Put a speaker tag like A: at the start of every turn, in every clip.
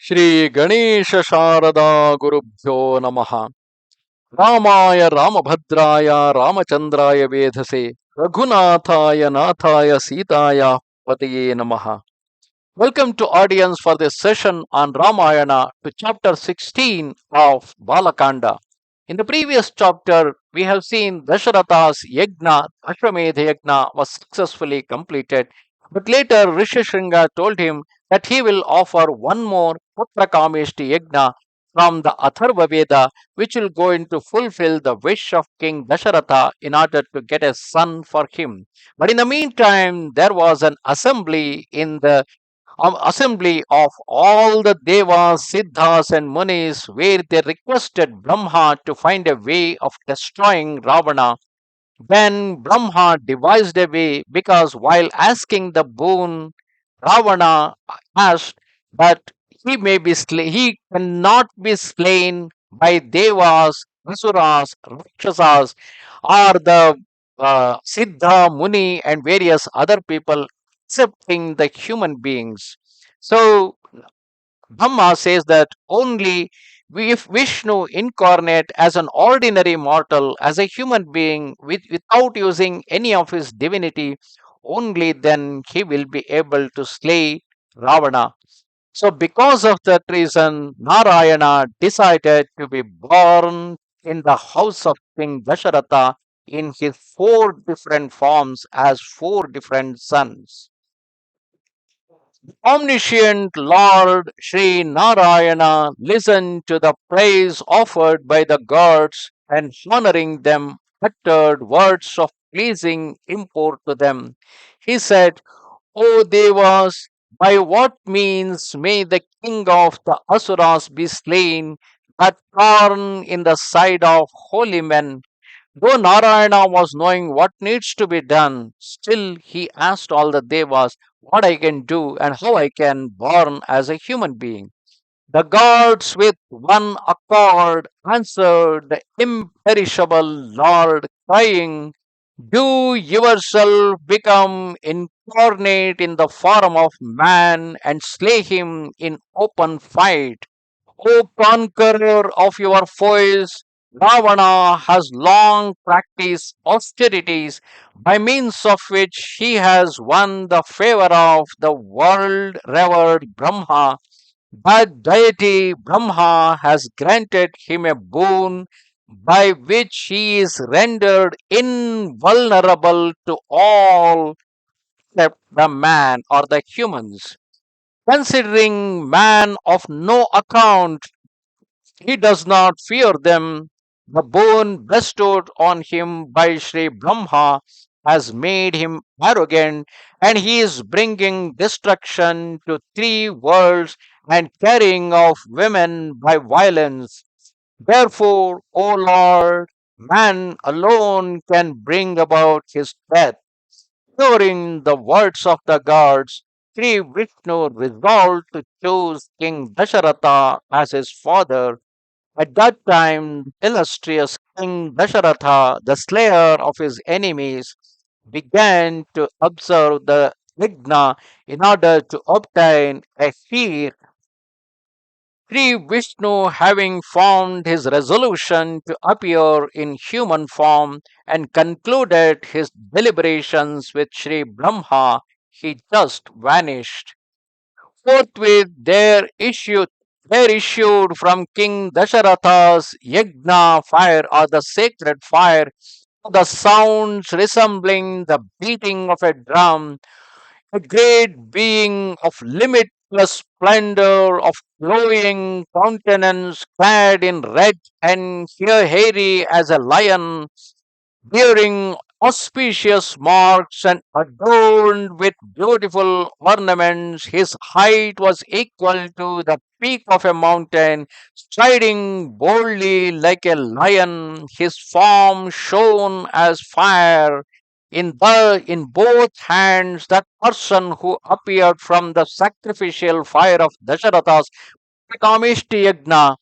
A: Shri Ganesha Sharada Gurubhyo Namaha Ramaya Ramabhadraya Ramachandraya Vedhase Raghunathaya Nathaya Sitaya Patiye Namaha. Welcome to audience for this session on Ramayana to chapter 16 of Bala Kanda. In the previous chapter, we have seen Dasharatha's yajna, Ashwamedha yajna, was successfully completed, but later Rishishringa told him that he will offer one more Putrakameshti yajna from the Atharva Veda, which will going to fulfill the wish of King Dasharatha in order to get a son for him. But in the meantime, there was an assembly of all the devas, siddhas, and munis, where they requested Brahma to find a way of destroying Ravana. Then Brahma devised a way because while asking the boon, Ravana asked that he cannot be slain by devas, asuras, rakshasas, or the siddha, muni, and various other people, excepting the human beings. So Brahma says that only if Vishnu incarnate as an ordinary mortal, as a human being, without using any of his divinity, only then he will be able to slay Ravana. So, because of that reason, Narayana decided to be born in the house of King Dasharatha in his four different forms as four different sons. Omniscient Lord Sri Narayana listened to the praise offered by the gods and honoring them uttered words of pleasing import to them. He said, O Devas, by what means may the king of the Asuras be slain, that thorn in the side of holy men? Though Narayana was knowing what needs to be done, still he asked all the devas what I can do and how I can born as a human being. The gods with one accord answered the imperishable Lord, crying, Do yourself become incarnate in the form of man and slay him in open fight. O conqueror of your foes, Ravana has long practiced austerities by means of which he has won the favor of the world revered Brahma. That deity Brahma has granted him a boon by which he is rendered invulnerable to all except the man or the humans. Considering man of no account, he does not fear them. The boon bestowed on him by Sri Brahma has made him arrogant, and he is bringing destruction to three worlds and carrying off women by violence. Therefore, O Lord, man alone can bring about his death. Hearing the words of the gods, Sri Vishnu resolved to choose King Dasharatha as his father. At that time, illustrious King Dasharatha, the slayer of his enemies, began to observe the yajna in order to obtain a heir. Sri Vishnu, having formed his resolution to appear in human form and concluded his deliberations with Sri Brahma, he just vanished. Forthwith there issued from King Dasharatha's yajna fire or the sacred fire, the sounds resembling the beating of a drum, a great being of limitless splendor, of glowing countenance, clad in red and hairy as a lion, bearing auspicious marks and adorned with beautiful ornaments. His height was equal to the peak of a mountain, striding boldly like a lion. His form shone as fire. In both hands, that person who appeared from the sacrificial fire of Dasharatha's Kamishti Yagna,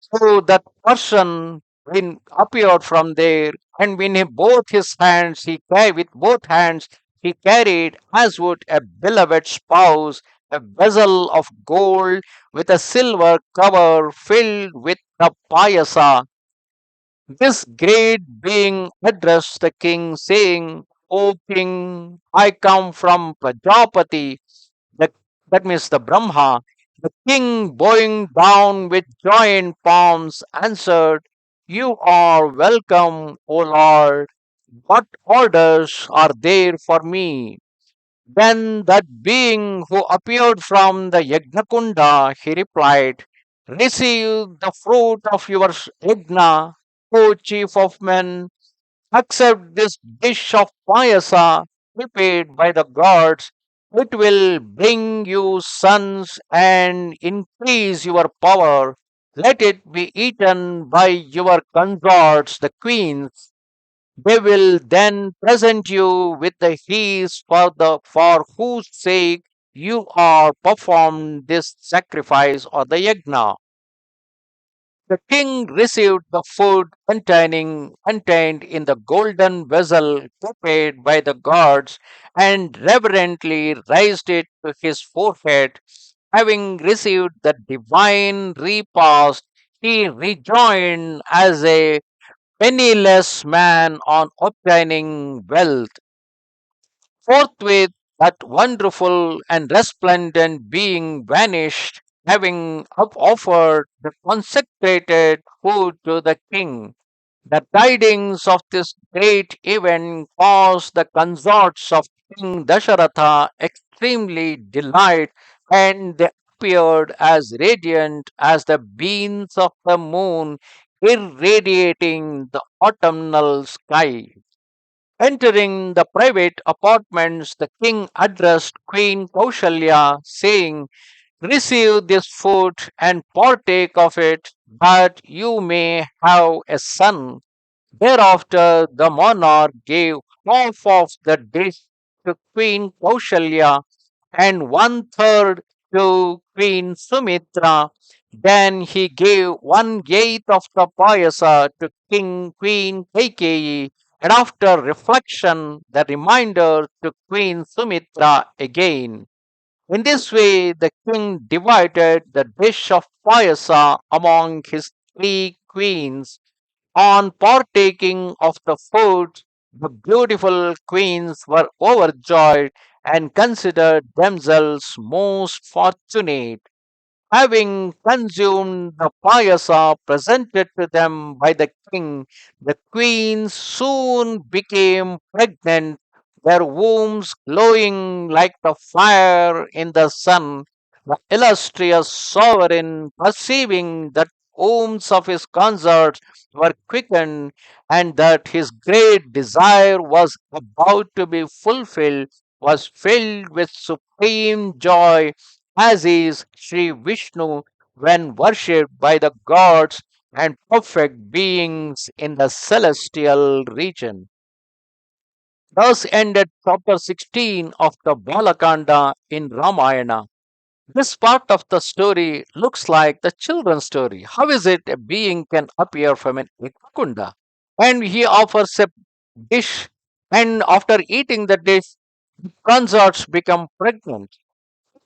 A: so that person when appeared from there, and when both his hands with both hands he carried as would a beloved spouse, a vessel of gold with a silver cover filled with the payasa. This great being addressed the king, saying, O king, I come from Prajapati, the, that means the Brahma. The king, bowing down with joined palms, answered, You are welcome, O Lord. What orders are there for me? Then that being who appeared from the Yajnakunda, he replied, Receive the fruit of your yajna, O chief of men. Accept this dish of payasa prepared by the gods. It will bring you sons and increase your power. Let it be eaten by your consorts, the queens. They will then present you with the feast for whose sake you are performed this sacrifice or the yajna. The king received the food contained in the golden vessel prepared by the gods and reverently raised it to his forehead. Having received the divine repast, he rejoined as a penniless man on obtaining wealth. Forthwith, that wonderful and resplendent being vanished, having offered the consecrated food to the king. The tidings of this great event caused the consorts of King Dasharatha extremely delight, and they appeared as radiant as the beams of the moon irradiating the autumnal sky. Entering the private apartments, the king addressed Queen Kaushalya, saying, Receive this food and partake of it, that you may have a son. Thereafter, the monarch gave half of the dish to Queen Kaushalya and one third to Queen Sumitra. Then he gave 1/8 of the payasa to Queen Kaikeyi, and after reflection, the remainder to Queen Sumitra again. In this way, the king divided the dish of payasa among his three queens. On partaking of the food, the beautiful queens were overjoyed and considered themselves most fortunate. Having consumed the payasa presented to them by the king, the queens soon became pregnant, their wombs glowing like the fire in the sun. The illustrious sovereign, perceiving that wombs of his consorts were quickened and that his great desire was about to be fulfilled, was filled with supreme joy, as is Sri Vishnu when worshipped by the gods and perfect beings in the celestial region. Thus ended chapter 16 of the Bala Kanda in Ramayana. This part of the story looks like the children's story. How is it a being can appear from an kunda? And he offers a dish, and after eating the dish, consorts become pregnant.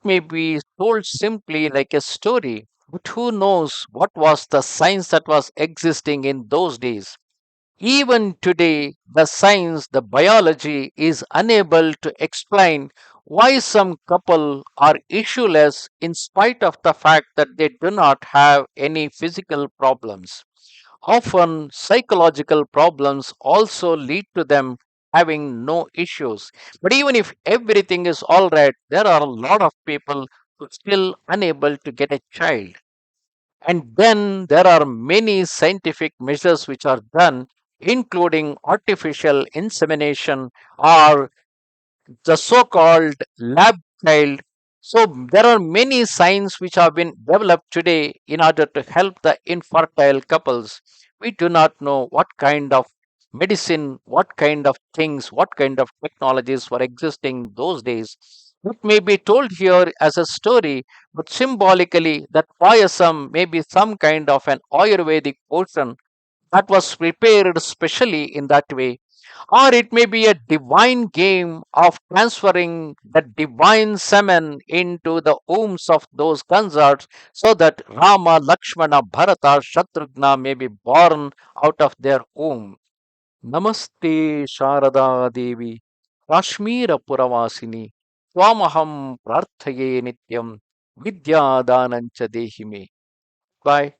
A: May be told simply like a story, but who knows what was the science that was existing in those days? Even today, the science, the biology is unable to explain why some couple are issueless in spite of the fact that they do not have any physical problems. Often, psychological problems also lead to them having no issues. But even if everything is all right, there are a lot of people who are still unable to get a child. And then there are many scientific measures which are done, including artificial insemination or the so-called lab child. So there are many signs which have been developed today in order to help the infertile couples. We do not know what kind of medicine, what kind of things, what kind of technologies were existing those days. It may be told here as a story, but symbolically that payasam may be some kind of an Ayurvedic potion that was prepared specially in that way. Or it may be a divine game of transferring the divine semen into the wombs of those consorts so that Rama, Lakshmana, Bharata, Shatrughna may be born out of their womb. Namaste Sharada Devi, Kashmira Puravasini, Swamaham Prarthaye Nityam, Vidya Danancha Dehime. Bye.